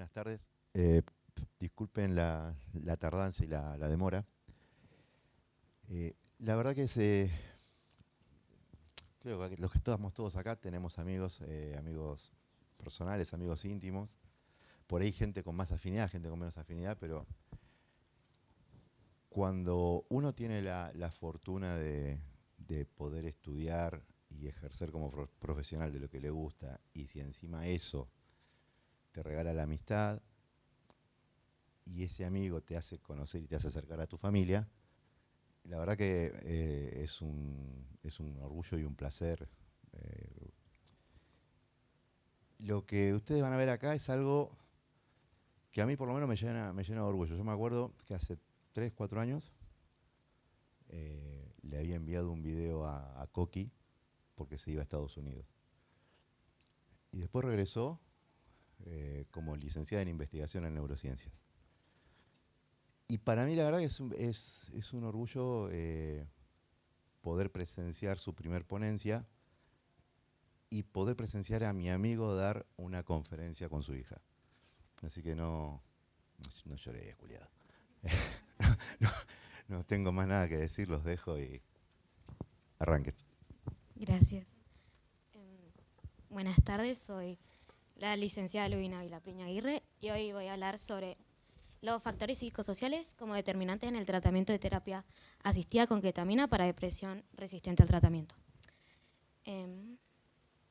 Buenas tardes. Disculpen la tardanza y la demora. La verdad que creo que los que estamos todos acá tenemos amigos, amigos personales, amigos íntimos. Por ahí gente con más afinidad, gente con menos afinidad, pero cuando uno tiene la fortuna de poder estudiar y ejercer como profesional de lo que le gusta, y si encima eso te regala la amistad, y ese amigo te hace conocer y te hace acercar a tu familia, la verdad que es un orgullo y un placer. Eh, lo que ustedes van a ver acá es algo que a mí por lo menos me llena de orgullo. Yo me acuerdo que hace 3 4 años le había enviado un video a Coqui porque se iba a Estados Unidos. Y después regresó como licenciada en investigación en neurociencias. Y para mí la verdad que es un orgullo poder presenciar su primer ponencia y poder presenciar a mi amigo dar una conferencia con su hija. Así que no lloré, culiado. no, no tengo más nada que decir, los dejo y arranquen. Gracias. Buenas tardes, soy la licenciada Lubina Vilapriña Aguirre y hoy voy a hablar sobre los factores psicosociales como determinantes en el tratamiento de terapia asistida con ketamina para depresión resistente al tratamiento. Ahí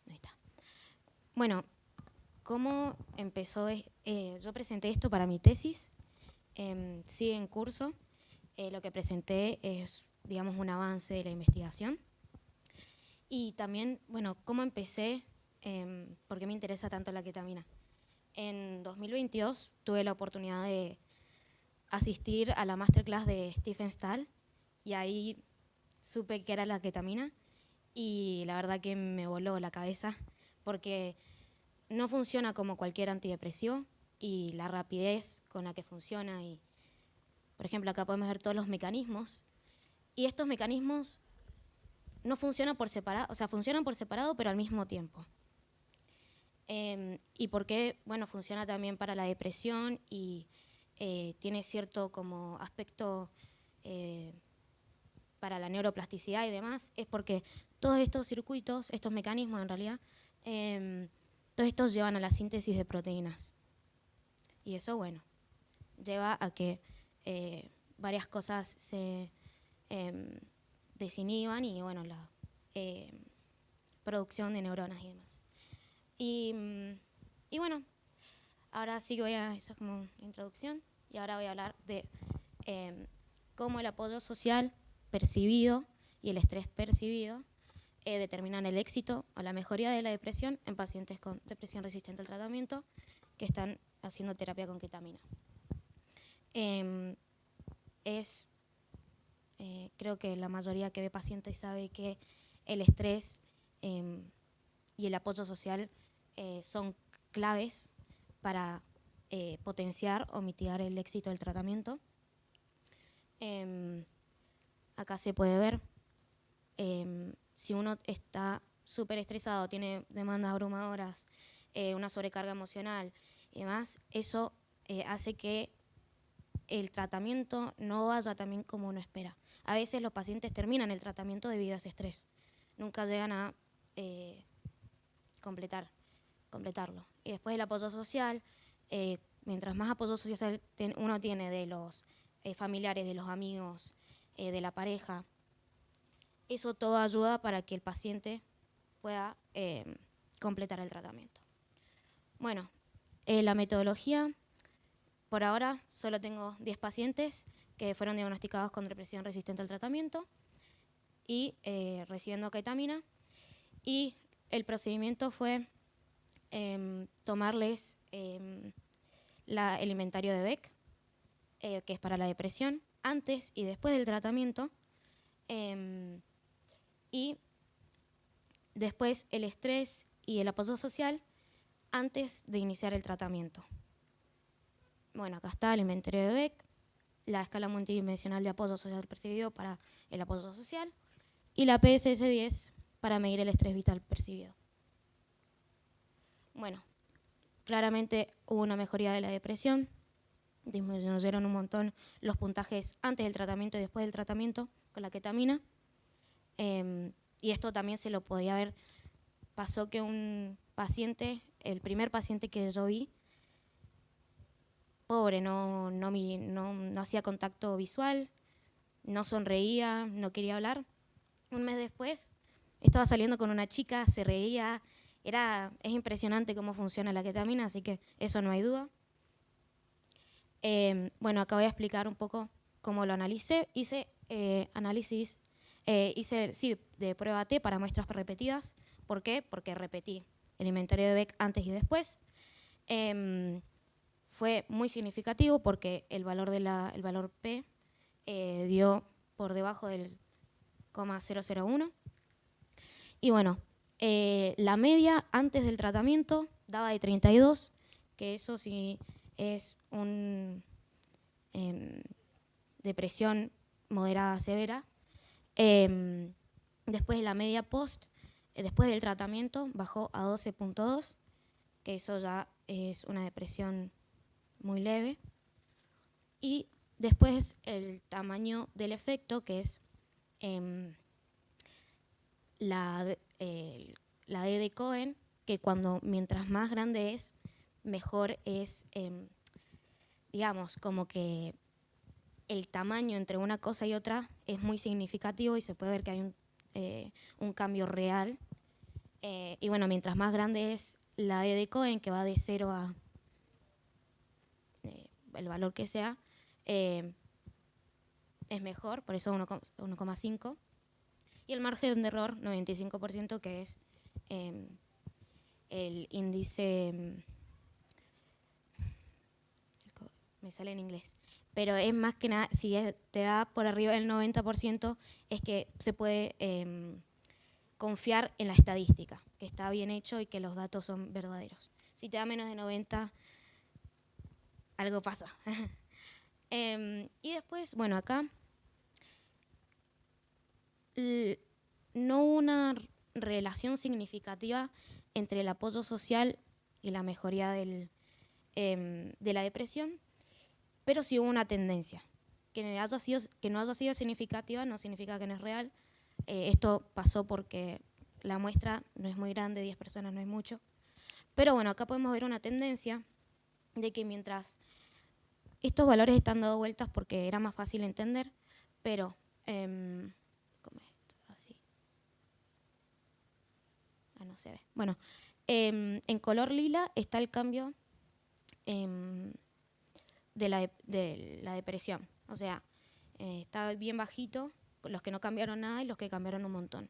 está. Bueno, ¿cómo empezó? Yo presenté esto para mi tesis, sigue en curso. Lo que presenté es, digamos, un avance de la investigación. Y también, bueno, ¿cómo empecé? ¿Por qué me interesa tanto la ketamina? En 2022 tuve la oportunidad de asistir a la masterclass de Stephen Stahl y ahí supe que era la ketamina y la verdad que me voló la cabeza porque no funciona como cualquier antidepresivo y la rapidez con la que funciona y, por ejemplo, acá podemos ver todos los mecanismos y estos mecanismos no funcionan por separado, o sea, funcionan por separado pero al mismo tiempo. Y por qué, bueno, funciona también para la depresión y tiene cierto como aspecto para la neuroplasticidad y demás, es porque todos estos circuitos, estos mecanismos en realidad, todos estos llevan a la síntesis de proteínas. Y eso, bueno, lleva a que varias cosas se desinhiban y, bueno, la producción de neuronas y demás. Y bueno, ahora sí que esa es como introducción, y ahora voy a hablar de cómo el apoyo social percibido y el estrés percibido determinan el éxito o la mejoría de la depresión en pacientes con depresión resistente al tratamiento que están haciendo terapia con ketamina. Creo que la mayoría que ve pacientes sabe que el estrés y el apoyo social son claves para potenciar o mitigar el éxito del tratamiento. Acá se puede ver, si uno está súper estresado, tiene demandas abrumadoras, una sobrecarga emocional y demás, eso hace que el tratamiento no vaya también como uno espera. A veces los pacientes terminan el tratamiento debido a ese estrés, nunca llegan a completarlo. Y después el apoyo social, mientras más apoyo social uno tiene de los familiares, de los amigos, de la pareja, eso todo ayuda para que el paciente pueda completar el tratamiento. Bueno, la metodología, por ahora solo tengo 10 pacientes que fueron diagnosticados con depresión resistente al tratamiento y recibiendo ketamina, y el procedimiento fue tomarles el inventario de Beck, que es para la depresión, antes y después del tratamiento, y después el estrés y el apoyo social antes de iniciar el tratamiento. Bueno, acá está el inventario de Beck, la escala multidimensional de apoyo social percibido para el apoyo social y la PSS-10 para medir el estrés vital percibido. Bueno, claramente hubo una mejoría de la depresión, disminuyeron un montón los puntajes antes del tratamiento y después del tratamiento con la ketamina. Y esto también se lo podía ver, pasó que un paciente, el primer paciente que yo vi, pobre, no hacía contacto visual, no sonreía, no quería hablar. Un mes después estaba saliendo con una chica, se reía, es impresionante cómo funciona la ketamina, así que eso no hay duda. Bueno, acá voy a explicar un poco cómo lo analicé. Hice análisis, de prueba T para muestras repetidas. ¿Por qué? Porque repetí el inventario de Beck antes y después. Fue muy significativo porque el valor P dio por debajo del 0,001. Y bueno, la media antes del tratamiento daba de 32, que eso sí es una depresión moderada severa. Después de la media post, después del tratamiento, bajó a 12,2, que eso ya es una depresión muy leve. Y después el tamaño del efecto, que es la D de Cohen, que mientras más grande es, mejor es, digamos, como que el tamaño entre una cosa y otra es muy significativo y se puede ver que hay un cambio real. Y bueno, mientras más grande es la D de Cohen, que va de 0 a el valor que sea, es mejor, por eso 1,5. Y el margen de error, 95%, que es el índice, me sale en inglés, pero es más que nada, si te da por arriba del 90%, es que se puede confiar en la estadística, que está bien hecho y que los datos son verdaderos. Si te da menos de 90, algo pasa. Y después, bueno, acá no hubo una relación significativa entre el apoyo social y la mejoría de la depresión, pero sí hubo una tendencia. Que no haya sido significativa no significa que no es real. Esto pasó porque la muestra no es muy grande, 10 personas no es mucho. Pero bueno, acá podemos ver una tendencia de que mientras estos valores están dando vueltas porque era más fácil entender, pero ¿cómo es esto? Así. No se ve. Bueno, en color lila está el cambio de la depresión. O sea, está bien bajito, los que no cambiaron nada y los que cambiaron un montón.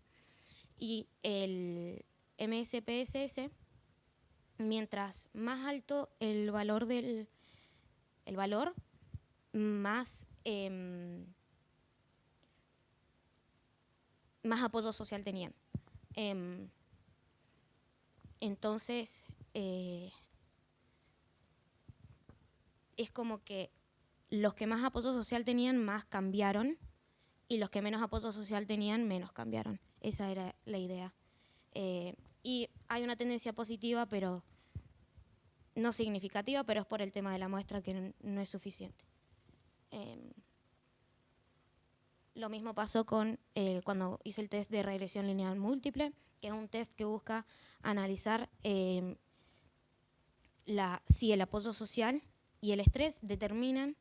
Y el MSPSS, mientras más alto el valor más apoyo social tenían. Entonces, es como que los que más apoyo social tenían más cambiaron y los que menos apoyo social tenían menos cambiaron. Esa era la idea. Y hay una tendencia positiva, pero no significativa, pero es por el tema de la muestra que no es suficiente. Lo mismo pasó con cuando hice el test de regresión lineal múltiple, que es un test que busca analizar si el apoyo social y el estrés determinan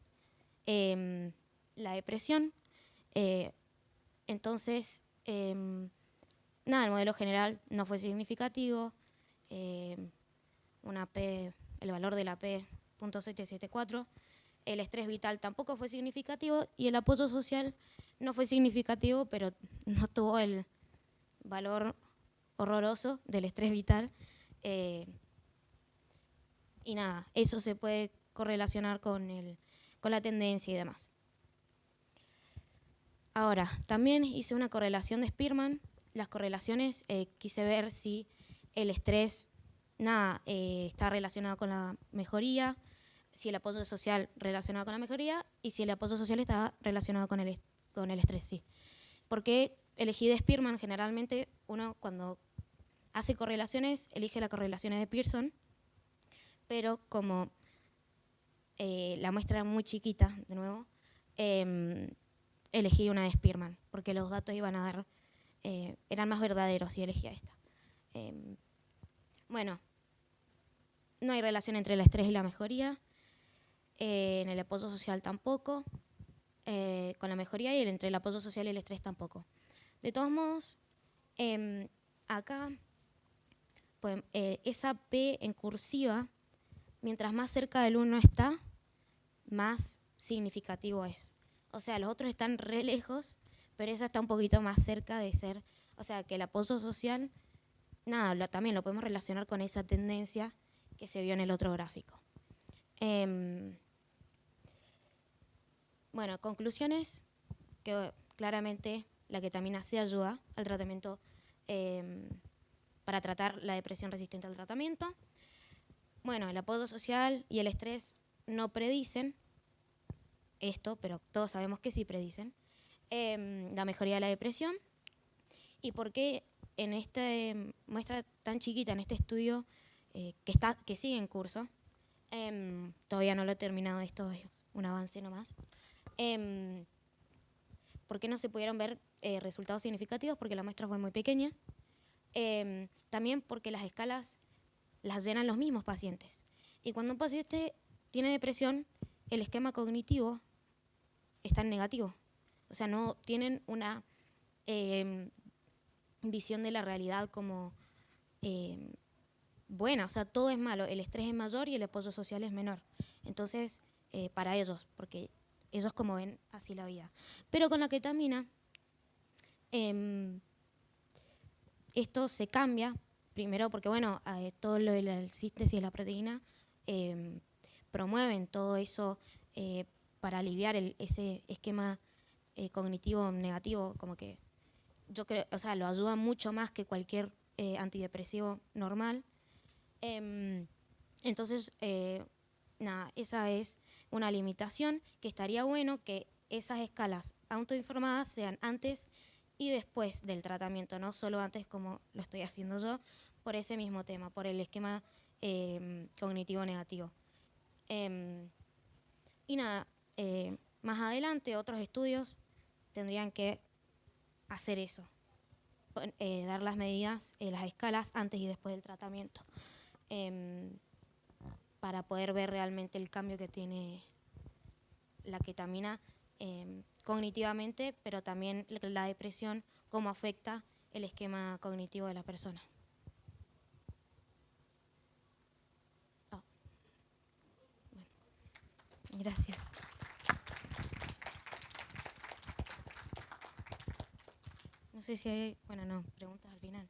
la depresión. Entonces, nada, el modelo general no fue significativo. El valor de la P, 0.774. El estrés vital tampoco fue significativo y el apoyo social no fue significativo, pero no tuvo el valor horroroso del estrés vital. Y nada, eso se puede correlacionar con la tendencia y demás. Ahora, también hice una correlación de Spearman. Las correlaciones, quise ver si el estrés está relacionado con la mejoría, si el apoyo social relacionado con la mejoría y si el apoyo social está relacionado con el estrés, sí. ¿Por qué elegí de Spearman? Generalmente uno cuando hace correlaciones elige las correlaciones de Pearson, pero como la muestra era muy chiquita, de nuevo, elegí una de Spearman, porque los datos iban a dar, eran más verdaderos si elegía esta. Bueno, no hay relación entre el estrés y la mejoría, en el apoyo social tampoco, con la mejoría, y entre el apoyo social y el estrés tampoco. De todos modos, acá, pues, esa P en cursiva, mientras más cerca del 1 está, más significativo es. O sea, los otros están re lejos, pero esa está un poquito más cerca de ser, o sea, que el apoyo social, nada, también lo podemos relacionar con esa tendencia que se vio en el otro gráfico. Bueno, conclusiones, que claramente la ketamina sí ayuda al tratamiento, para tratar la depresión resistente al tratamiento. Bueno, el apoyo social y el estrés no predicen esto, pero todos sabemos que sí predicen la mejoría de la depresión. ¿Y por qué en esta muestra tan chiquita, en este estudio que sigue en curso, todavía no lo he terminado, esto es un avance nomás, ¿por qué no se pudieron ver resultados significativos? Porque la muestra fue muy pequeña. También porque las escalas las llenan los mismos pacientes. Y cuando un paciente tiene depresión, el esquema cognitivo está en negativo. O sea, no tienen una visión de la realidad como buena. O sea, todo es malo. El estrés es mayor y el apoyo social es menor. Entonces, para ellos, porque ellos como ven así la vida. Pero con la ketamina, esto se cambia, primero porque, bueno, todo lo de la síntesis de la proteína promueven todo eso para aliviar ese esquema cognitivo negativo, como que yo creo, o sea, lo ayuda mucho más que cualquier antidepresivo normal. Entonces, nada, esa es una limitación, que estaría bueno que esas escalas autoinformadas sean antes y después del tratamiento, no solo antes como lo estoy haciendo yo, por ese mismo tema, por el esquema cognitivo negativo. Y nada, más adelante otros estudios tendrían que hacer eso, dar las medidas, las escalas antes y después del tratamiento, para poder ver realmente el cambio que tiene la ketamina cognitivamente, pero también la depresión, cómo afecta el esquema cognitivo de la persona. Oh. Bueno, gracias. No sé si hay, bueno, no, preguntas al final.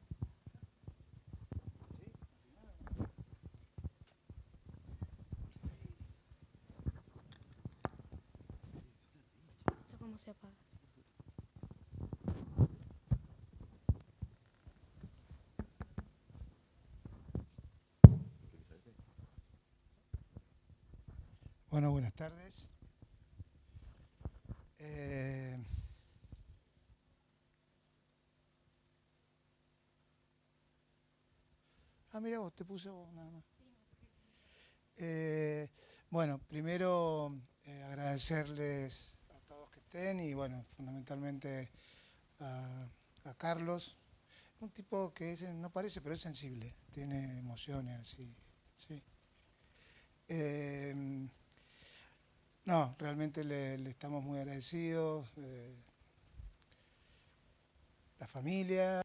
¿Esto cómo se apaga? Bueno, buenas tardes. Mira vos, te puse vos nada más. Bueno, primero agradecerles a todos que estén y bueno, fundamentalmente a Carlos, un tipo que no parece, pero es sensible, tiene emociones así, sí. No, realmente le estamos muy agradecidos, la familia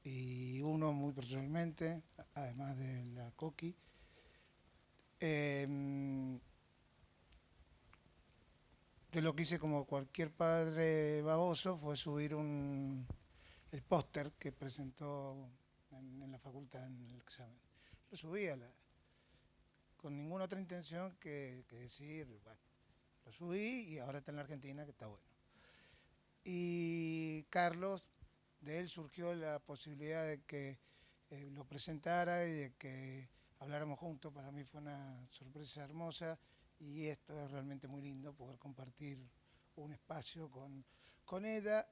y uno muy personalmente, además de la Coqui. Yo lo que hice como cualquier padre baboso fue subir el póster que presentó en la facultad en el examen. Lo subí con ninguna otra intención que decir, bueno, lo subí y ahora está en la Argentina, que está bueno. Y Carlos, de él surgió la posibilidad de que lo presentara y de que habláramos juntos. Para mí fue una sorpresa hermosa y esto es realmente muy lindo, poder compartir un espacio con ella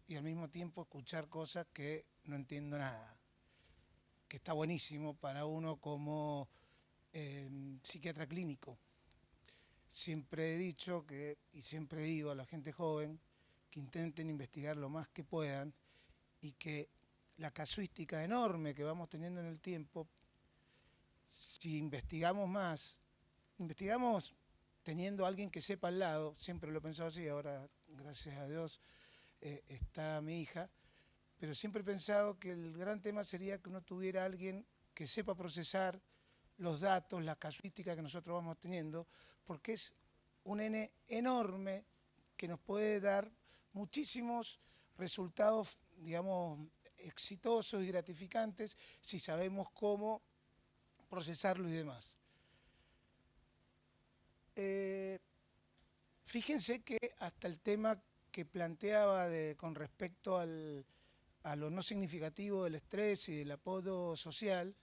y al mismo tiempo escuchar cosas que no entiendo nada, que está buenísimo para uno como psiquiatra clínico. Siempre he dicho y siempre digo a la gente joven que intenten investigar lo más que puedan y que la casuística enorme que vamos teniendo en el tiempo, si investigamos más, investigamos teniendo a alguien que sepa al lado, siempre lo he pensado así, ahora gracias a Dios está mi hija, pero siempre he pensado que el gran tema sería que uno tuviera a alguien que sepa procesar los datos, la casuística que nosotros vamos teniendo, porque es un N enorme que nos puede dar muchísimos resultados, digamos, exitosos y gratificantes si sabemos cómo procesarlo y demás. Fíjense que hasta el tema que planteaba con respecto a lo no significativo del estrés y del apodo social,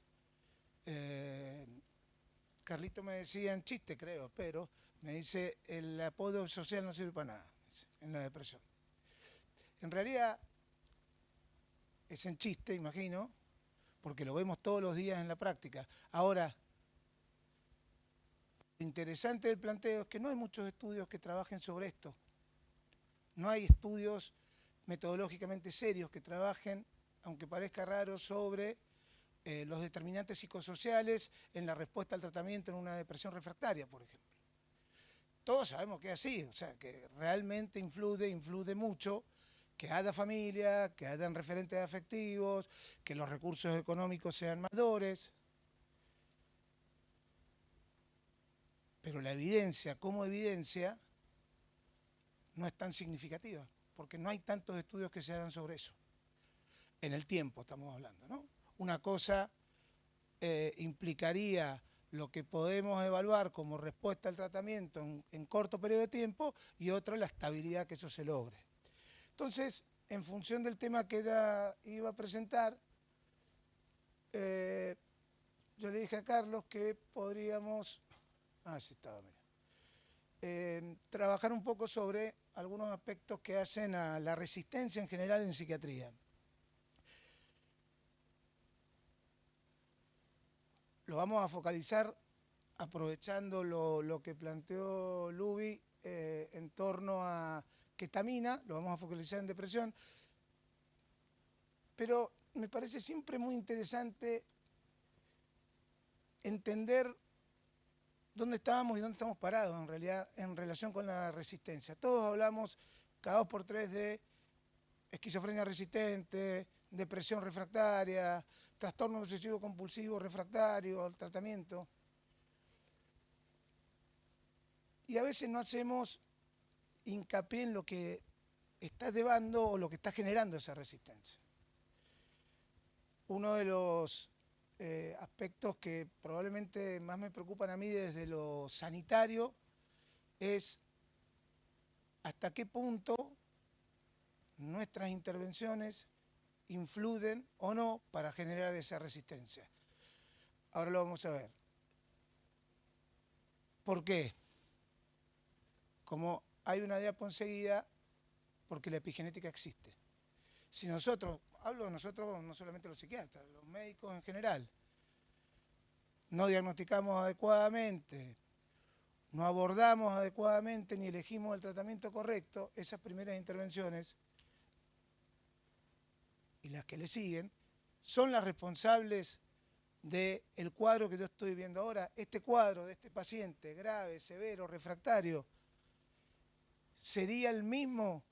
Carlito me decía en chiste, creo, pero me dice, el apodo social no sirve para nada en la depresión. En realidad es en chiste, imagino, porque lo vemos todos los días en la práctica. Ahora, lo interesante del planteo es que no hay muchos estudios que trabajen sobre esto. No hay estudios metodológicamente serios que trabajen, aunque parezca raro, sobre los determinantes psicosociales en la respuesta al tratamiento en una depresión refractaria, por ejemplo. Todos sabemos que es así, o sea, que realmente influye mucho que haya familia, que hayan referentes afectivos, que los recursos económicos sean mayores. Pero la evidencia como evidencia no es tan significativa, porque no hay tantos estudios que se hagan sobre eso. En el tiempo estamos hablando, ¿no? Una cosa implicaría lo que podemos evaluar como respuesta al tratamiento en corto periodo de tiempo y otra la estabilidad que eso se logre. Entonces, en función del tema que iba a presentar, yo le dije a Carlos que podríamos... sí estaba, mira. Trabajar un poco sobre algunos aspectos que hacen a la resistencia en general en psiquiatría. Lo vamos a focalizar aprovechando lo que planteó Luby en torno a ketamina, lo vamos a focalizar en depresión, pero me parece siempre muy interesante entender dónde estábamos y dónde estamos parados en realidad en relación con la resistencia. Todos hablamos cada 2 por 3 de esquizofrenia resistente, depresión refractaria, trastorno obsesivo compulsivo refractario al tratamiento. Y a veces no hacemos hincapié en lo que está llevando o lo que está generando esa resistencia. Uno de los aspectos que probablemente más me preocupan a mí desde lo sanitario es hasta qué punto nuestras intervenciones influyen o no para generar esa resistencia. Ahora lo vamos a ver. ¿Por qué? Como hay una diapo enseguida, porque la epigenética existe. Si nosotros, hablo de nosotros, no solamente los psiquiatras, los médicos en general, no diagnosticamos adecuadamente, no abordamos adecuadamente ni elegimos el tratamiento correcto, esas primeras intervenciones y las que le siguen son las responsables del cuadro que yo estoy viendo ahora. Este cuadro de este paciente grave, severo, refractario, ¿sería el mismo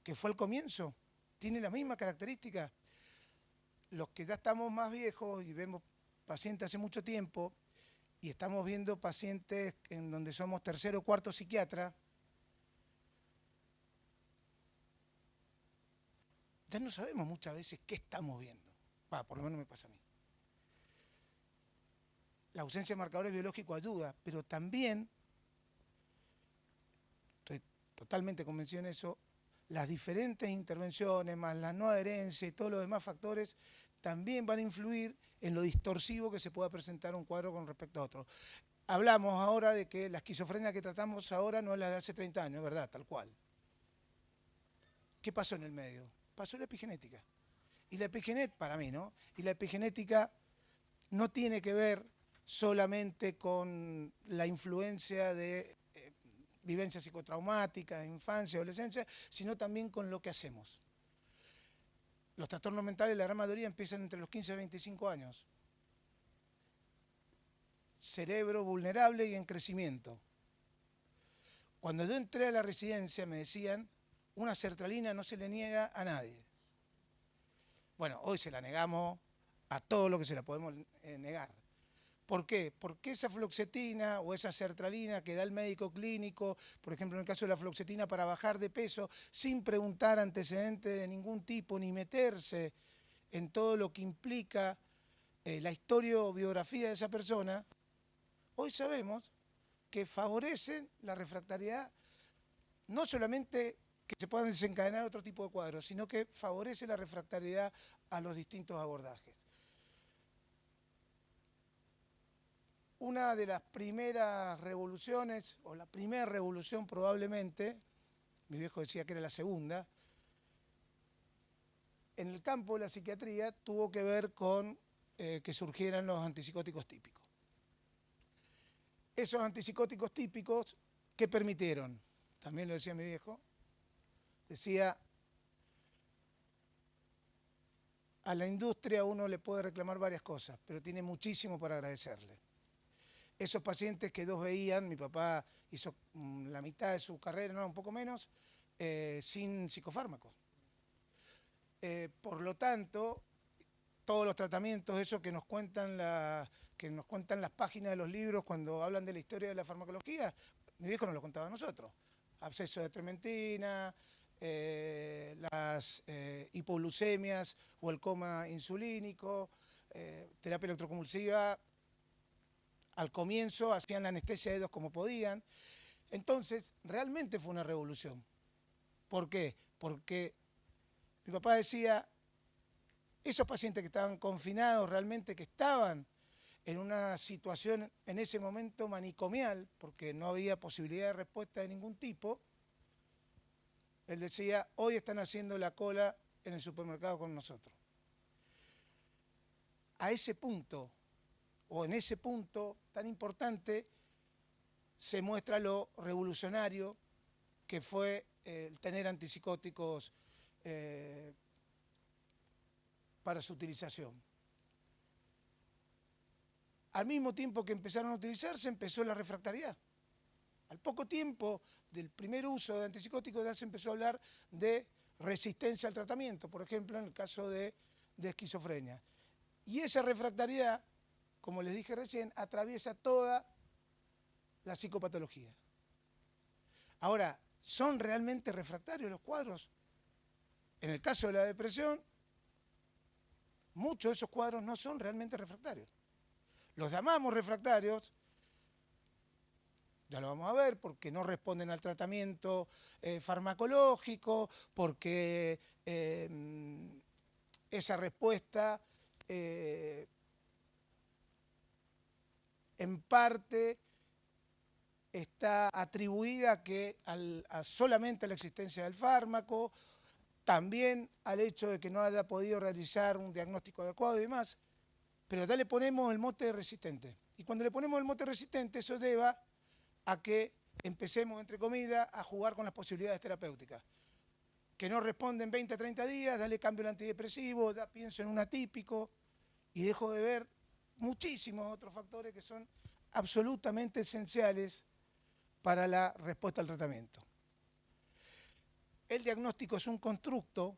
que fue al comienzo? ¿Tiene la misma característica? Los que ya estamos más viejos y vemos pacientes hace mucho tiempo y estamos viendo pacientes en donde somos tercero o cuarto psiquiatra, ya no sabemos muchas veces qué estamos viendo. Por lo menos me pasa a mí. La ausencia de marcadores biológicos ayuda, pero también, estoy totalmente convencido en eso, las diferentes intervenciones, más la no adherencia y todos los demás factores, también van a influir en lo distorsivo que se pueda presentar un cuadro con respecto a otro. Hablamos ahora de que la esquizofrenia que tratamos ahora no es la de hace 30 años, ¿verdad? Tal cual. ¿Qué pasó en el medio? Pasó la epigenética. Y la epigenética, para mí, ¿no? Y la epigenética no tiene que ver solamente con la influencia de vivencias psicotraumáticas, infancia, adolescencia, sino también con lo que hacemos. Los trastornos mentales, la gran mayoría, empiezan entre los 15 y 25 años. Cerebro vulnerable y en crecimiento. Cuando yo entré a la residencia me decían, una sertralina no se le niega a nadie. Bueno, hoy se la negamos a todo lo que se la podemos negar. ¿Por qué? Porque esa fluoxetina o esa sertralina que da el médico clínico, por ejemplo en el caso de la fluoxetina para bajar de peso, sin preguntar antecedentes de ningún tipo, ni meterse en todo lo que implica la historia o biografía de esa persona, hoy sabemos que favorecen la refractariedad, no solamente que se puedan desencadenar otro tipo de cuadros, sino que favorece la refractariedad a los distintos abordajes. Una de las primeras revoluciones, o la primera revolución probablemente, mi viejo decía que era la segunda, en el campo de la psiquiatría tuvo que ver con que surgieran los antipsicóticos típicos. Esos antipsicóticos típicos, ¿qué permitieron? También lo decía mi viejo, decía, a la industria uno le puede reclamar varias cosas, pero tiene muchísimo para agradecerle. Esos pacientes que dos veían, mi papá hizo la mitad de su carrera, no, un poco menos, sin psicofármacos. Por lo tanto, todos los tratamientos, esos que nos cuentan las páginas de los libros cuando hablan de la historia de la farmacología, mi viejo nos lo contaba a nosotros. Absceso de trementina, las hipoglucemias o el coma insulínico, terapia electroconvulsiva. Al comienzo hacían la anestesia de dedos como podían. Entonces, realmente fue una revolución. ¿Por qué? Porque mi papá decía, esos pacientes que estaban confinados, realmente que estaban en una situación en ese momento manicomial, porque no había posibilidad de respuesta de ningún tipo, él decía, hoy están haciendo la cola en el supermercado con nosotros. A ese punto, o en ese punto tan importante, se muestra lo revolucionario que fue el tener antipsicóticos para su utilización. Al mismo tiempo que empezaron a utilizarse, empezó la refractariedad. Al poco tiempo del primer uso de antipsicóticos ya se empezó a hablar de resistencia al tratamiento, por ejemplo, en el caso de esquizofrenia. Y esa refractariedad, como les dije recién, atraviesa toda la psicopatología. Ahora, ¿son realmente refractarios los cuadros? En el caso de la depresión, muchos de esos cuadros no son realmente refractarios. Los llamamos refractarios, ya lo vamos a ver, porque no responden al tratamiento farmacológico, porque esa respuesta en parte está atribuida solamente a la existencia del fármaco, también al hecho de que no haya podido realizar un diagnóstico adecuado y demás, pero ya le ponemos el mote de resistente. Y cuando le ponemos el mote resistente, eso lleva a que empecemos, entre comillas, a jugar con las posibilidades terapéuticas. Que no responden 20 a 30 días, dale cambio al antidepresivo, ya pienso en un atípico y dejo de ver muchísimos otros factores que son absolutamente esenciales para la respuesta al tratamiento. El diagnóstico es un constructo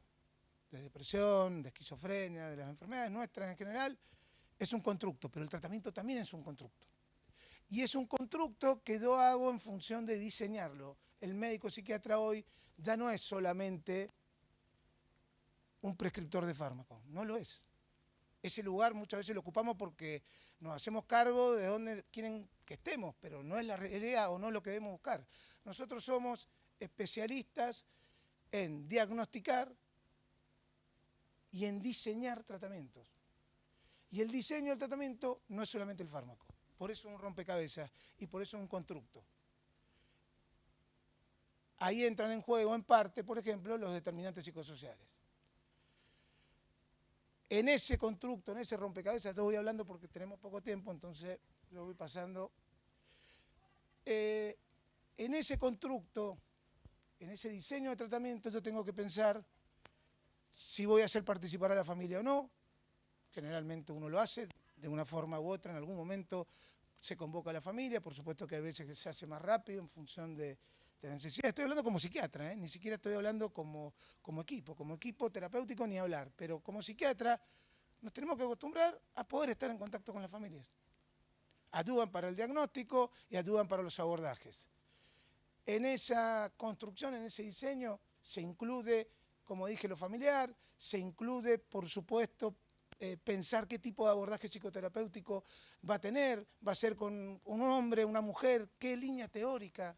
de depresión, de esquizofrenia, de las enfermedades nuestras en general, es un constructo, pero el tratamiento también es un constructo. Y es un constructo que yo hago en función de diseñarlo. El médico psiquiatra hoy ya no es solamente un prescriptor de fármacos, no lo es. Ese lugar muchas veces lo ocupamos porque nos hacemos cargo de dónde quieren que estemos, pero no es la realidad o no es lo que debemos buscar. Nosotros somos especialistas en diagnosticar y en diseñar tratamientos. Y el diseño del tratamiento no es solamente el fármaco, por eso es un rompecabezas y por eso es un constructo. Ahí entran en juego, en parte, por ejemplo, los determinantes psicosociales. En ese constructo, en ese rompecabezas, yo voy hablando porque tenemos poco tiempo, entonces lo voy pasando. En ese constructo, en ese diseño de tratamiento, yo tengo que pensar si voy a hacer participar a la familia o no. Generalmente uno lo hace de una forma u otra, en algún momento se convoca a la familia, por supuesto que hay veces que se hace más rápido en función de la necesidad. Estoy hablando como psiquiatra, ni siquiera estoy hablando como equipo terapéutico ni hablar, pero como psiquiatra nos tenemos que acostumbrar a poder estar en contacto con las familias. Ayudan para el diagnóstico y ayudan para los abordajes. En esa construcción, en ese diseño, se incluye, como dije, lo familiar, se incluye, por supuesto, pensar qué tipo de abordaje psicoterapéutico va a tener, va a ser con un hombre, una mujer, qué línea teórica.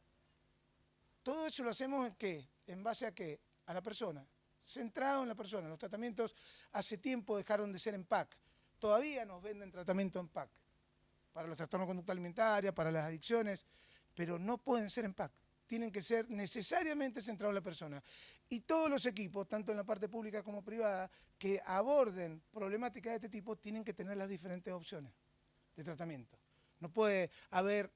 Todo eso lo hacemos ¿en qué? ¿En base a qué? A la persona, centrado en la persona. Los tratamientos hace tiempo dejaron de ser en PAC. Todavía nos venden tratamiento en PAC, para los trastornos de conducta alimentaria, para las adicciones, pero no pueden ser en PAC. Tienen que ser necesariamente centrados en la persona. Y todos los equipos, tanto en la parte pública como privada, que aborden problemáticas de este tipo, tienen que tener las diferentes opciones de tratamiento. No puede haber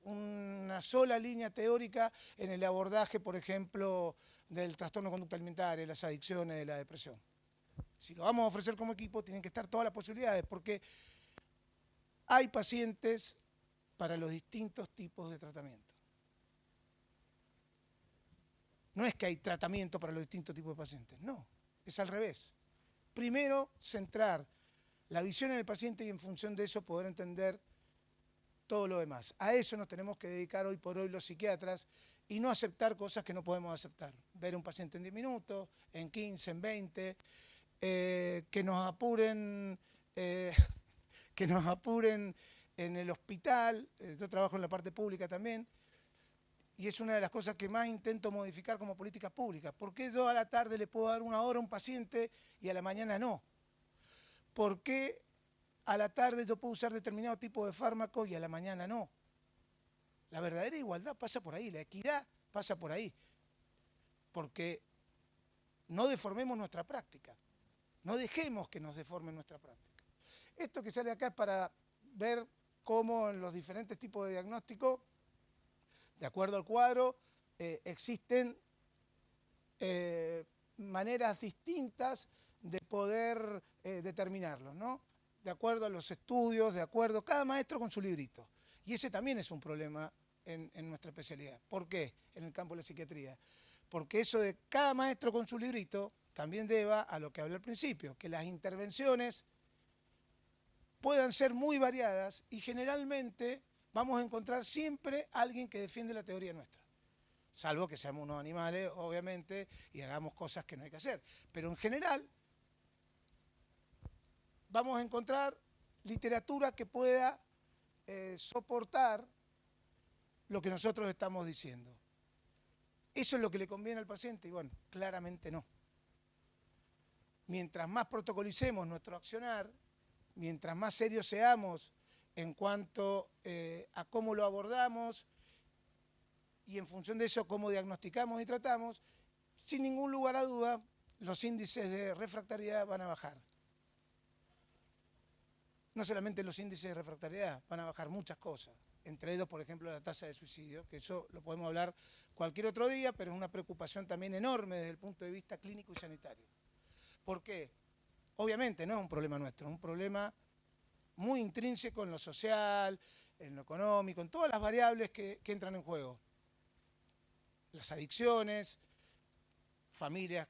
una sola línea teórica en el abordaje, por ejemplo, del trastorno de conducta alimentaria, de las adicciones, de la depresión. Si lo vamos a ofrecer como equipo, tienen que estar todas las posibilidades, porque hay pacientes para los distintos tipos de tratamiento. No es que hay tratamiento para los distintos tipos de pacientes, no, es al revés. Primero, centrar la visión en el paciente y en función de eso poder entender todo lo demás. A eso nos tenemos que dedicar hoy por hoy los psiquiatras y no aceptar cosas que no podemos aceptar. Ver a un paciente en 10 minutos, en 15, en 20, que nos apuren en el hospital. Yo trabajo en la parte pública también. Y es una de las cosas que más intento modificar como políticas públicas. ¿Por qué yo a la tarde le puedo dar 1 hora a un paciente y a la mañana no? ¿Por qué a la tarde yo puedo usar determinado tipo de fármaco y a la mañana no? La verdadera igualdad pasa por ahí, la equidad pasa por ahí. Porque no deformemos nuestra práctica. No dejemos que nos deformen nuestra práctica. Esto que sale acá es para ver cómo en los diferentes tipos de diagnóstico, de acuerdo al cuadro, existen maneras distintas de poder determinarlos, ¿no? De acuerdo a los estudios, cada maestro con su librito. Y ese también es un problema en nuestra especialidad. ¿Por qué? En el campo de la psiquiatría. Porque eso de cada maestro con su librito también lleva a lo que hablé al principio, que las intervenciones puedan ser muy variadas y generalmente vamos a encontrar siempre a alguien que defiende la teoría nuestra. Salvo que seamos unos animales, obviamente, y hagamos cosas que no hay que hacer. Pero en general vamos a encontrar literatura que pueda soportar lo que nosotros estamos diciendo. ¿Eso es lo que le conviene al paciente? Y bueno, claramente no. Mientras más protocolicemos nuestro accionar, mientras más serios seamos en cuanto a cómo lo abordamos y en función de eso cómo diagnosticamos y tratamos, sin ningún lugar a duda, los índices de refractariedad van a bajar. No solamente los índices de refractariedad, van a bajar muchas cosas. Entre ellos, por ejemplo, la tasa de suicidio, que eso lo podemos hablar cualquier otro día, pero es una preocupación también enorme desde el punto de vista clínico y sanitario. ¿Por qué? Obviamente no es un problema nuestro, es un problema muy intrínseco en lo social, en lo económico, en todas las variables que entran en juego. Las adicciones, familias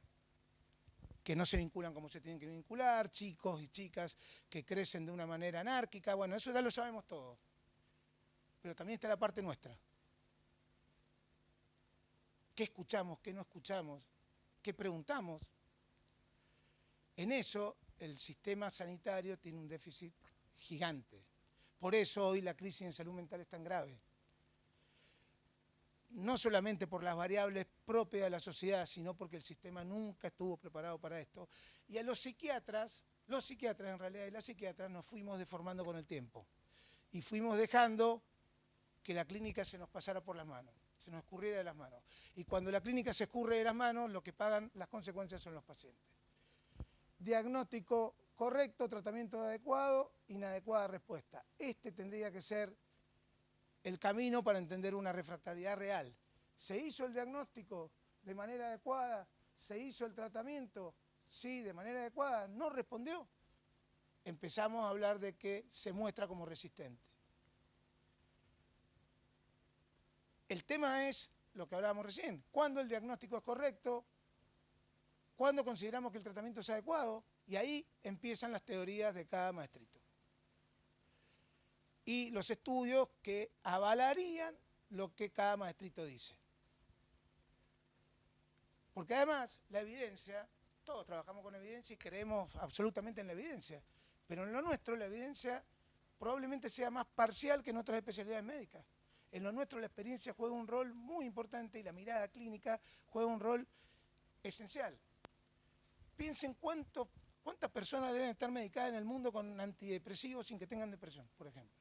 que no se vinculan como se tienen que vincular, chicos y chicas que crecen de una manera anárquica, bueno, eso ya lo sabemos todo. Pero también está la parte nuestra. ¿Qué escuchamos? ¿Qué no escuchamos? ¿Qué preguntamos? En eso el sistema sanitario tiene un déficit gigante. Por eso hoy la crisis en salud mental es tan grave. No solamente por las variables propias de la sociedad, sino porque el sistema nunca estuvo preparado para esto. Y a los psiquiatras en realidad y las psiquiatras nos fuimos deformando con el tiempo. Y fuimos dejando que la clínica se nos pasara por las manos, se nos escurriera de las manos. Y cuando la clínica se escurre de las manos, lo que pagan las consecuencias son los pacientes. Diagnóstico correcto, tratamiento adecuado, inadecuada respuesta. Este tendría que ser el camino para entender una refractariedad real. ¿Se hizo el diagnóstico de manera adecuada? ¿Se hizo el tratamiento? Sí, de manera adecuada. ¿No respondió? Empezamos a hablar de que se muestra como resistente. El tema es lo que hablábamos recién. ¿Cuándo el diagnóstico es correcto? ¿Cuándo consideramos que el tratamiento es adecuado? Y ahí empiezan las teorías de cada maestrito. Y los estudios que avalarían lo que cada maestrito dice. Porque además la evidencia, todos trabajamos con evidencia y creemos absolutamente en la evidencia, pero en lo nuestro la evidencia probablemente sea más parcial que en otras especialidades médicas. En lo nuestro la experiencia juega un rol muy importante y la mirada clínica juega un rol esencial. Piensen cuántas personas deben estar medicadas en el mundo con antidepresivos sin que tengan depresión, por ejemplo.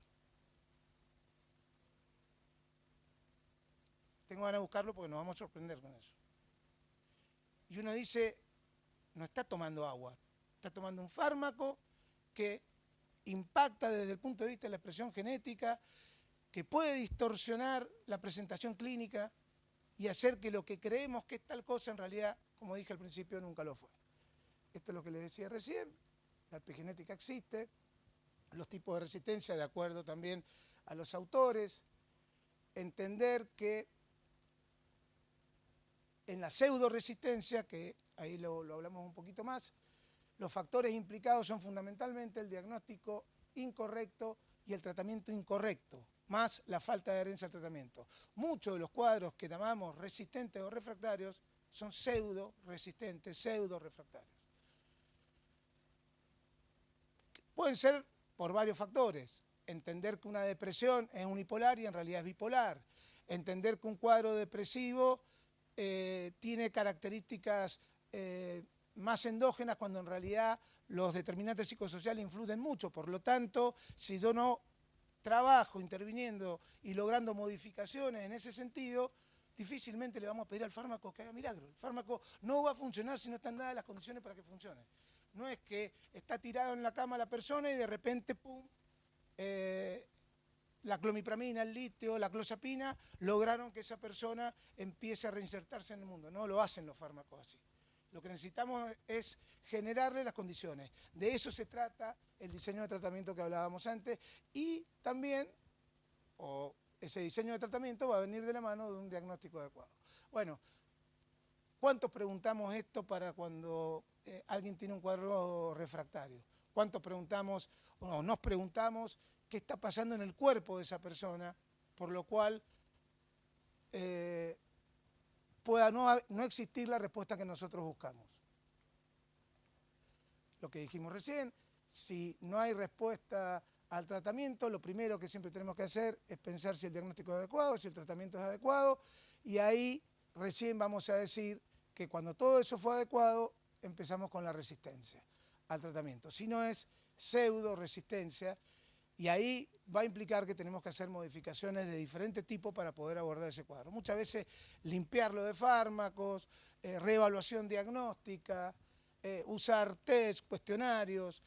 Tengo ganas de buscarlo porque nos vamos a sorprender con eso. Y uno dice, no está tomando agua, está tomando un fármaco que impacta desde el punto de vista de la expresión genética, que puede distorsionar la presentación clínica y hacer que lo que creemos que es tal cosa en realidad, como dije al principio, nunca lo fue. Esto es lo que les decía recién, la epigenética existe, los tipos de resistencia de acuerdo también a los autores, entender que en la pseudo-resistencia, que ahí lo hablamos un poquito más, los factores implicados son fundamentalmente el diagnóstico incorrecto y el tratamiento incorrecto, más la falta de adherencia al tratamiento. Muchos de los cuadros que llamamos resistentes o refractarios son pseudo-resistentes, pseudo-refractarios. Pueden ser por varios factores. Entender que una depresión es unipolar y en realidad es bipolar. Entender que un cuadro depresivo tiene características más endógenas cuando en realidad los determinantes psicosociales influyen mucho. Por lo tanto, si yo no trabajo interviniendo y logrando modificaciones en ese sentido, difícilmente le vamos a pedir al fármaco que haga milagro. El fármaco no va a funcionar si no están dadas las condiciones para que funcione. No es que está tirado en la cama la persona y de repente, pum, la clomipramina, el litio, la clozapina, lograron que esa persona empiece a reinsertarse en el mundo. No lo hacen los fármacos así. Lo que necesitamos es generarle las condiciones. De eso se trata el diseño de tratamiento que hablábamos antes y también, ese diseño de tratamiento va a venir de la mano de un diagnóstico adecuado. Bueno, ¿cuántos preguntamos esto para cuando alguien tiene un cuadro refractario? ¿Cuántos preguntamos o nos preguntamos qué está pasando en el cuerpo de esa persona, por lo cual pueda no existir la respuesta que nosotros buscamos? Lo que dijimos recién, si no hay respuesta al tratamiento, lo primero que siempre tenemos que hacer es pensar si el diagnóstico es adecuado, si el tratamiento es adecuado, y ahí recién vamos a decir que cuando todo eso fue adecuado, empezamos con la resistencia al tratamiento. Si no es pseudo resistencia, y ahí va a implicar que tenemos que hacer modificaciones de diferente tipo para poder abordar ese cuadro. Muchas veces limpiarlo de fármacos, reevaluación diagnóstica, usar test, cuestionarios,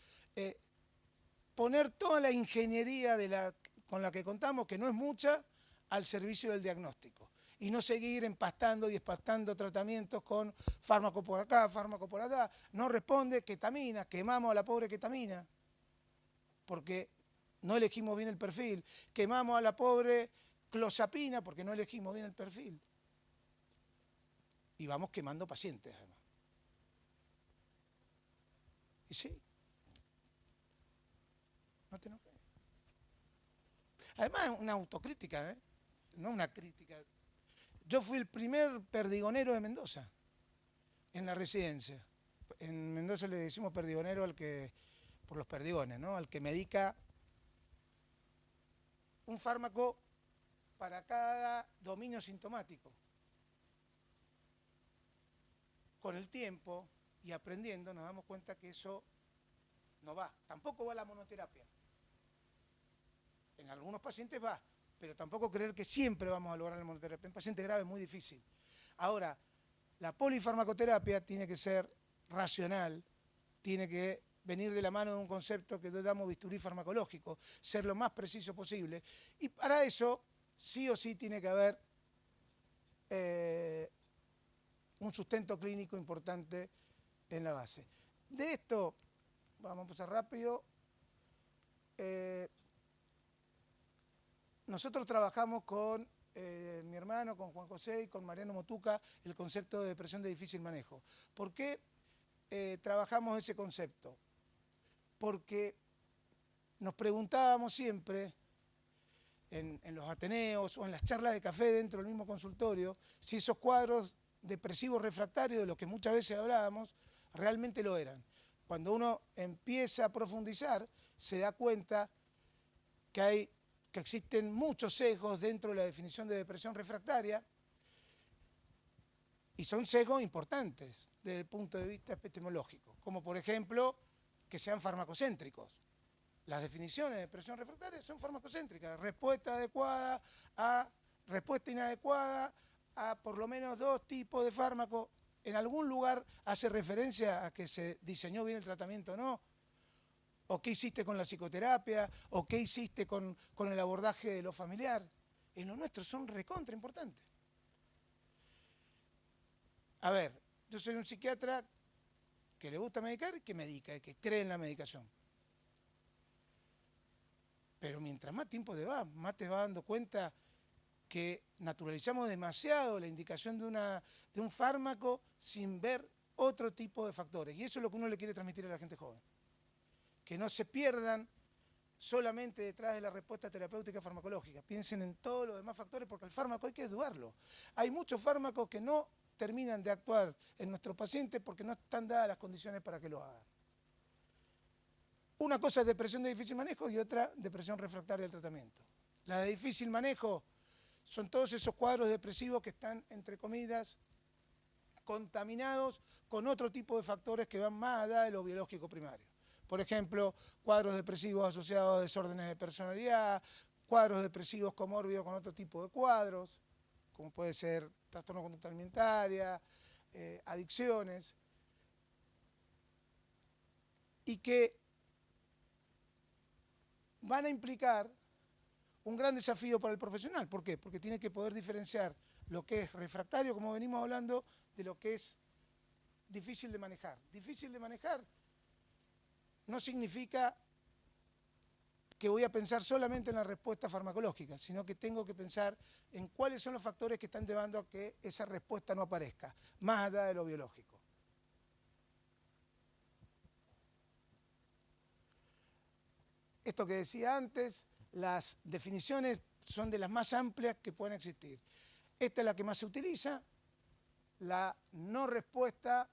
poner toda la ingeniería con la que contamos, que no es mucha, al servicio del diagnóstico. Y no seguir empastando y espastando tratamientos con fármaco por acá, fármaco por allá. No responde, ketamina, quemamos a la pobre ketamina, porque no elegimos bien el perfil. Quemamos a la pobre clozapina porque no elegimos bien el perfil. Y vamos quemando pacientes, además. Y sí. No te enojes. Además, una autocrítica, no una crítica. Yo fui el primer perdigonero de Mendoza, en la residencia. En Mendoza le decimos perdigonero al que, por los perdigones, ¿no? Al que medica un fármaco para cada dominio sintomático. Con el tiempo y aprendiendo nos damos cuenta que eso no va. Tampoco va la monoterapia. En algunos pacientes va, pero tampoco creer que siempre vamos a lograr la monoterapia. En pacientes graves es muy difícil. Ahora, la polifarmacoterapia tiene que ser racional, tiene que venir de la mano de un concepto que damos bisturí farmacológico, ser lo más preciso posible. Y para eso, sí o sí, tiene que haber un sustento clínico importante en la base. De esto, vamos a pasar rápido, nosotros trabajamos con mi hermano, con Juan José y con Mariano Motuca, el concepto de depresión de difícil manejo. ¿Por qué trabajamos ese concepto? Porque nos preguntábamos siempre en los ateneos o en las charlas de café dentro del mismo consultorio si esos cuadros depresivos refractarios de los que muchas veces hablábamos realmente lo eran. Cuando uno empieza a profundizar se da cuenta que existen muchos sesgos dentro de la definición de depresión refractaria y son sesgos importantes desde el punto de vista epistemológico, como por ejemplo que sean farmacocéntricos. Las definiciones de depresión refractaria son farmacocéntricas, respuesta adecuada a respuesta inadecuada a por lo menos 2 tipos de fármacos. En algún lugar hace referencia a que se diseñó bien el tratamiento o no, o qué hiciste con la psicoterapia, o qué hiciste con el abordaje de lo familiar. En lo nuestro son recontra importantes. A ver, yo soy un psiquiatra que le gusta medicar y que medica, y que cree en la medicación. Pero mientras más tiempo te va, más te vas dando cuenta que naturalizamos demasiado la indicación de un fármaco sin ver otro tipo de factores. Y eso es lo que uno le quiere transmitir a la gente joven. Que no se pierdan solamente detrás de la respuesta terapéutica farmacológica. Piensen en todos los demás factores porque el fármaco hay que dudarlo. Hay muchos fármacos que no terminan de actuar en nuestros pacientes porque no están dadas las condiciones para que lo hagan. Una cosa es depresión de difícil manejo y otra depresión refractaria al tratamiento. La de difícil manejo son todos esos cuadros depresivos que están, entre comillas, contaminados con otro tipo de factores que van más allá de lo biológico primario. Por ejemplo, cuadros depresivos asociados a desórdenes de personalidad, cuadros depresivos comórbidos con otro tipo de cuadros, como puede ser trastorno de conducta alimentaria, adicciones, y que van a implicar un gran desafío para el profesional. ¿Por qué? Porque tiene que poder diferenciar lo que es refractario, como venimos hablando, de lo que es difícil de manejar. Difícil de manejar no significa que voy a pensar solamente en la respuesta farmacológica, sino que tengo que pensar en cuáles son los factores que están llevando a que esa respuesta no aparezca, más allá de lo biológico. Esto que decía antes, las definiciones son de las más amplias que pueden existir. Esta es la que más se utiliza, la no respuesta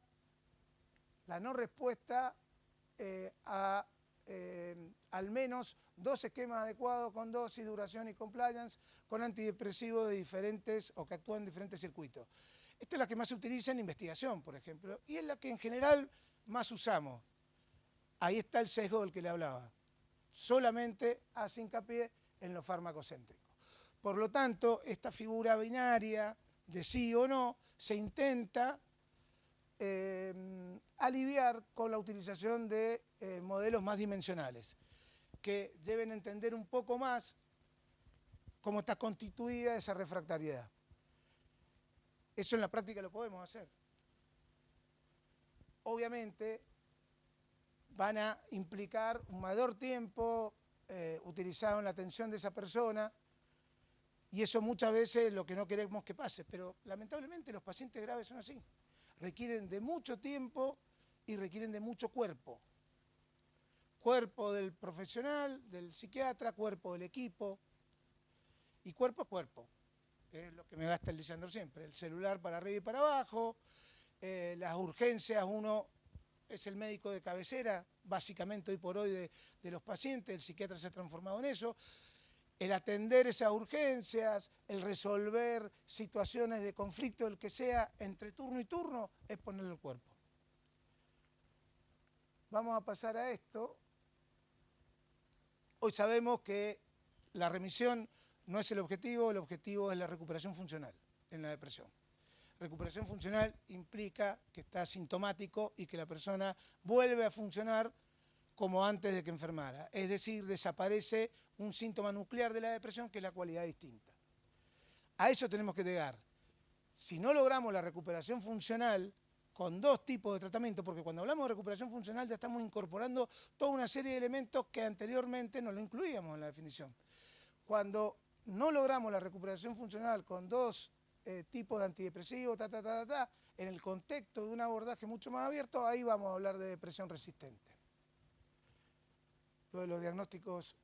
a al menos 2 esquemas adecuados con dosis, duración y compliance con antidepresivos de diferentes o que actúan en diferentes circuitos. Esta es la que más se utiliza en investigación, por ejemplo, y es la que en general más usamos. Ahí está el sesgo del que le hablaba. Solamente hace hincapié en lo farmacocéntrico. Por lo tanto, esta figura binaria de sí o no se intenta aliviar con la utilización de modelos más dimensionales, que deben entender un poco más cómo está constituida esa refractariedad. Eso en la práctica lo podemos hacer. Obviamente van a implicar un mayor tiempo utilizado en la atención de esa persona y eso muchas veces es lo que no queremos que pase, pero lamentablemente los pacientes graves son así. Requieren de mucho tiempo y requieren de mucho cuerpo. Cuerpo del profesional, del psiquiatra, cuerpo del equipo y cuerpo a cuerpo. Es lo que me gasta el Lisandro siempre, el celular para arriba y para abajo, las urgencias, uno es el médico de cabecera, básicamente hoy por hoy de los pacientes, el psiquiatra se ha transformado en eso. El atender esas urgencias, el resolver situaciones de conflicto, el que sea, entre turno y turno, es ponerle el cuerpo. Vamos a pasar a esto. Hoy sabemos que la remisión no es el objetivo es la recuperación funcional en la depresión. Recuperación funcional implica que está sintomático y que la persona vuelve a funcionar como antes de que enfermara. Es decir, desaparece un síntoma nuclear de la depresión, que es la cualidad distinta. A eso tenemos que llegar. Si no logramos la recuperación funcional con dos tipos de tratamiento, porque cuando hablamos de recuperación funcional ya estamos incorporando toda una serie de elementos que anteriormente no lo incluíamos en la definición. Cuando no logramos la recuperación funcional con dos tipos de antidepresivos, en el contexto de un abordaje mucho más abierto, ahí vamos a hablar de depresión resistente. Lo de los diagnósticos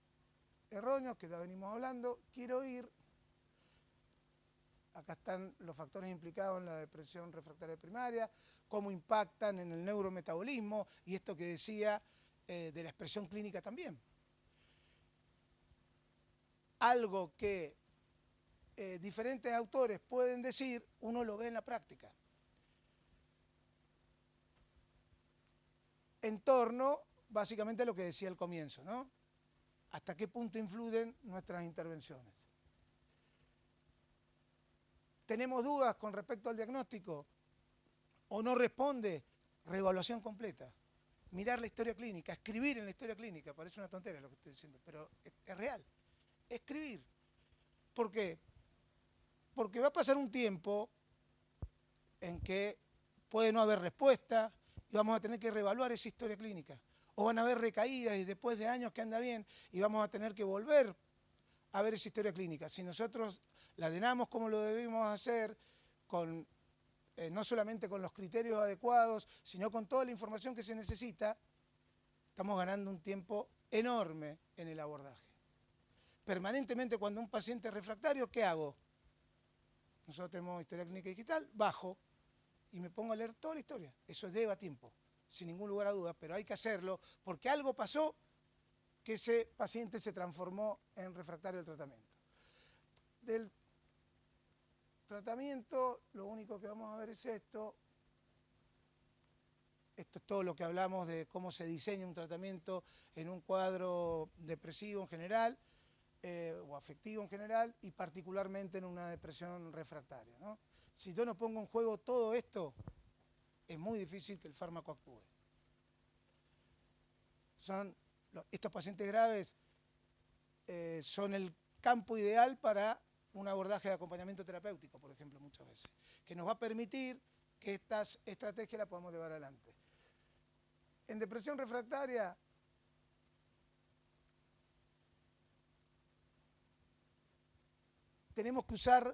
erróneos, que ya venimos hablando, quiero ir. Acá están los factores implicados en la depresión refractaria primaria, cómo impactan en el neurometabolismo y esto que decía de la expresión clínica también. Algo que diferentes autores pueden decir, uno lo ve en la práctica. En torno, básicamente, a lo que decía al comienzo, ¿no? ¿Hasta qué punto influyen nuestras intervenciones? ¿Tenemos dudas con respecto al diagnóstico? ¿O no responde? Reevaluación completa. Mirar la historia clínica, escribir en la historia clínica. Parece una tontería lo que estoy diciendo, pero es real. Escribir. ¿Por qué? Porque va a pasar un tiempo en que puede no haber respuesta y vamos a tener que reevaluar esa historia clínica. O van a haber recaídas y después de años que anda bien y vamos a tener que volver a ver esa historia clínica. Si nosotros la llenamos como lo debemos hacer, con, no solamente con los criterios adecuados, sino con toda la información que se necesita, estamos ganando un tiempo enorme en el abordaje. Permanentemente, cuando un paciente es refractario, ¿qué hago? Nosotros tenemos historia clínica digital, bajo y me pongo a leer toda la historia. Eso lleva tiempo, sin ningún lugar a dudas, pero hay que hacerlo porque algo pasó que ese paciente se transformó en refractario al tratamiento. Del tratamiento, lo único que vamos a ver es esto. Esto es todo lo que hablamos de cómo se diseña un tratamiento en un cuadro depresivo en general, o afectivo en general, y particularmente en una depresión refractaria, ¿no? Si yo no pongo en juego todo esto, es muy difícil que el fármaco actúe. Estos pacientes graves son el campo ideal para un abordaje de acompañamiento terapéutico, por ejemplo, muchas veces, que nos va a permitir que estas estrategias las podamos llevar adelante. En depresión refractaria, tenemos que usar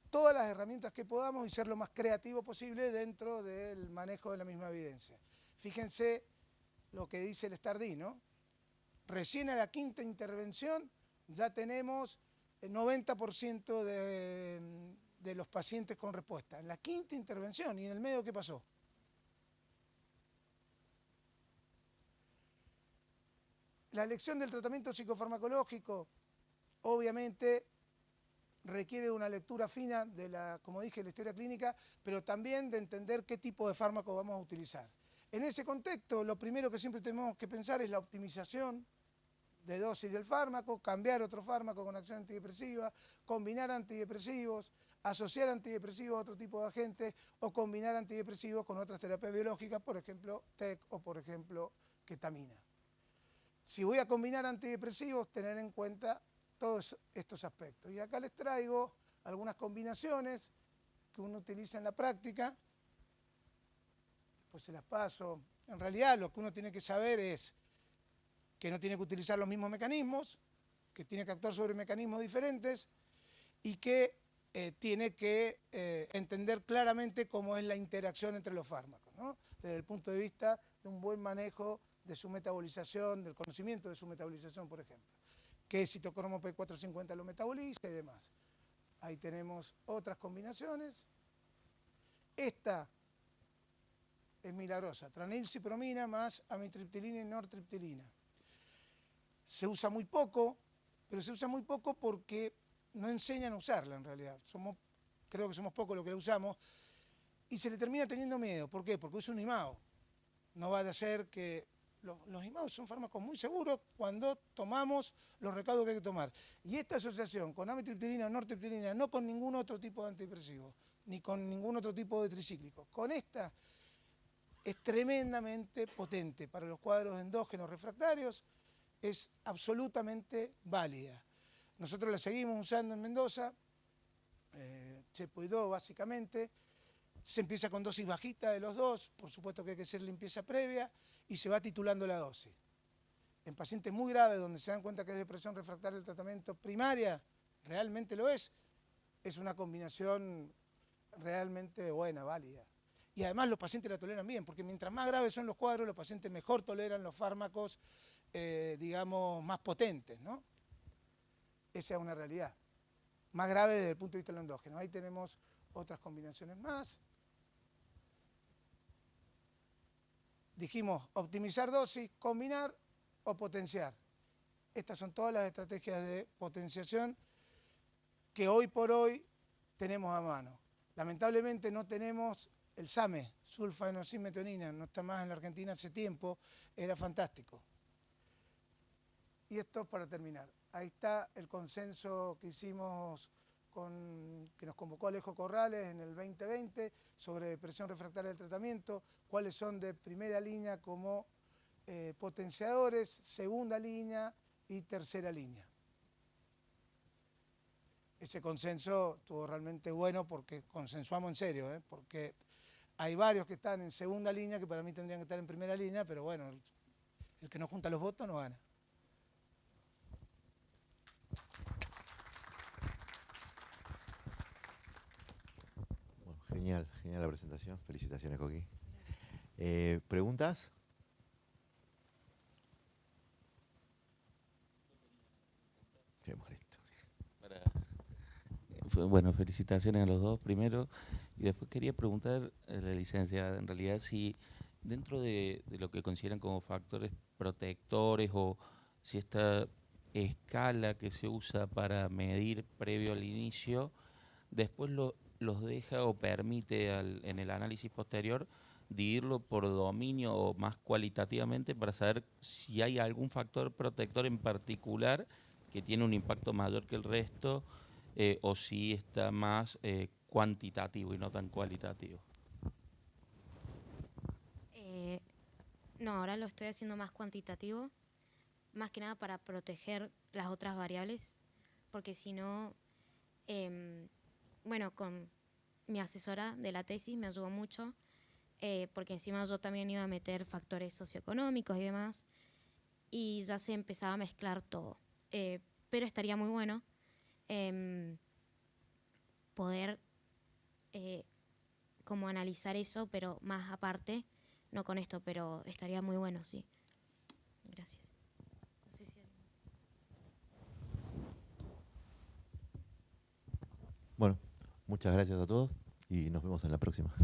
todas las herramientas que podamos y ser lo más creativo posible dentro del manejo de la misma evidencia. Fíjense lo que dice el STAR-D, ¿no? Recién a la quinta intervención ya tenemos el 90% de los pacientes con respuesta. En la quinta intervención, ¿y en el medio qué pasó? La elección del tratamiento psicofarmacológico, obviamente, requiere de una lectura fina de la, como dije, la historia clínica, pero también de entender qué tipo de fármaco vamos a utilizar. En ese contexto, lo primero que siempre tenemos que pensar es la optimización de dosis del fármaco, cambiar otro fármaco con acción antidepresiva, combinar antidepresivos, asociar antidepresivos a otro tipo de agentes o combinar antidepresivos con otras terapias biológicas, por ejemplo, TEC o por ejemplo, ketamina. Si voy a combinar antidepresivos, tener en cuenta todos estos aspectos. Y acá les traigo algunas combinaciones que uno utiliza en la práctica. Después se las paso. En realidad lo que uno tiene que saber es que no tiene que utilizar los mismos mecanismos, que tiene que actuar sobre mecanismos diferentes y que tiene que entender claramente cómo es la interacción entre los fármacos, ¿no? Desde el punto de vista de un buen manejo de su metabolización, del conocimiento de su metabolización, por ejemplo. Que citocromo P450 lo metaboliza y demás. Ahí tenemos otras combinaciones. Esta es milagrosa, tranilcipromina más amitriptilina y nortriptilina. Se usa muy poco, pero se usa muy poco porque no enseñan a usarla en realidad. Creo que somos pocos los que la usamos y se le termina teniendo miedo. ¿Por qué? Porque es un IMAO. No va a ser que... Los IMAO son fármacos muy seguros cuando tomamos los recaudos que hay que tomar. Y esta asociación con amitriptilina o nortriptilina, no con ningún otro tipo de antidepresivo, ni con ningún otro tipo de tricíclico, con esta es tremendamente potente. Para los cuadros endógenos refractarios es absolutamente válida. Nosotros la seguimos usando en Mendoza, Chepo y Do básicamente. Se empieza con dosis bajita de los dos, por supuesto que hay que hacer limpieza previa, y se va titulando la dosis. En pacientes muy graves, donde se dan cuenta que es depresión refractaria del tratamiento primaria, realmente lo es una combinación realmente buena, válida. Y además los pacientes la toleran bien, porque mientras más graves son los cuadros, los pacientes mejor toleran los fármacos, digamos, más potentes, ¿no? Esa es una realidad. Más grave desde el punto de vista del endógeno. Ahí tenemos otras combinaciones más. Dijimos optimizar dosis, combinar o potenciar. Estas son todas las estrategias de potenciación que hoy por hoy tenemos a mano. Lamentablemente no tenemos el SAMe, sulfaenoxime-metionina, no está más en la Argentina hace tiempo, era fantástico. Y esto para terminar. Ahí está el consenso que hicimos, que nos convocó Alejo Corrales en el 2020 sobre depresión refractaria del tratamiento, cuáles son de primera línea como potenciadores, segunda línea y tercera línea. Ese consenso estuvo realmente bueno porque consensuamos en serio, porque hay varios que están en segunda línea que para mí tendrían que estar en primera línea, pero bueno, el que no junta los votos no gana. Bueno, genial la presentación. Felicitaciones, Coqui. ¿Preguntas? Qué molesto. Bueno, felicitaciones a los dos primero. Y después quería preguntar a la licenciada, en realidad, si dentro de lo que consideran como factores protectores o si esta escala que se usa para medir previo al inicio, después los deja o permite en el análisis posterior dividirlo por dominio o más cualitativamente para saber si hay algún factor protector en particular que tiene un impacto mayor que el resto, o si está más cuantitativo y no tan cualitativo. No, ahora lo estoy haciendo más cuantitativo, más que nada para proteger las otras variables, porque si no, bueno, con mi asesora de la tesis me ayudó mucho, porque encima yo también iba a meter factores socioeconómicos y demás, y ya se empezaba a mezclar todo. Pero estaría muy bueno poder como analizar eso, pero más aparte, no con esto, pero estaría muy bueno, sí. Gracias. No sé si... Bueno, muchas gracias a todos y nos vemos en la próxima.